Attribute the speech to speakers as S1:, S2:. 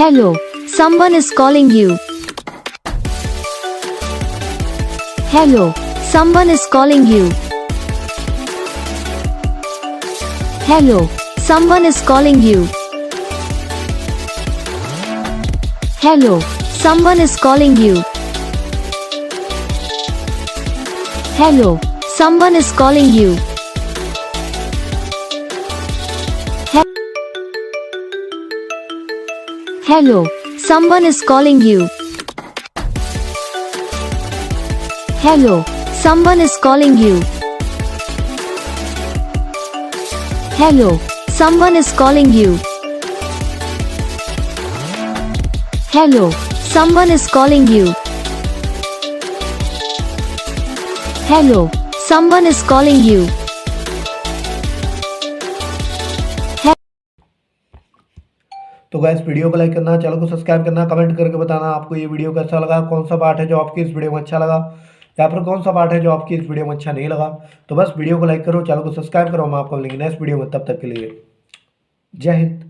S1: Hello, someone is calling you. Hello, someone is calling you. Hello, someone is calling you. Hello, someone is calling you. Hello, someone is calling you. Hello, someone is calling you. Hello, someone is calling you. Hello, someone is calling you. Hello, someone is calling you. Hello, someone is calling you.
S2: तो guys video को like करना, channel को subscribe करना, comment करके बताना आपको ये video कैसा लगा, कौन सा पार्ट है जो आपकी इस वीडियो में अच्छा लगा या फिर कौन सा पार्ट है जो आपकी इस वीडियो में अच्छा नहीं लगा। तो बस वीडियो को लाइक करो, चैनल को सब्सक्राइब करो, मैं आपको मिलेंगे नेक्स्ट वीडियो में, तब तक के लिए जय हिंद।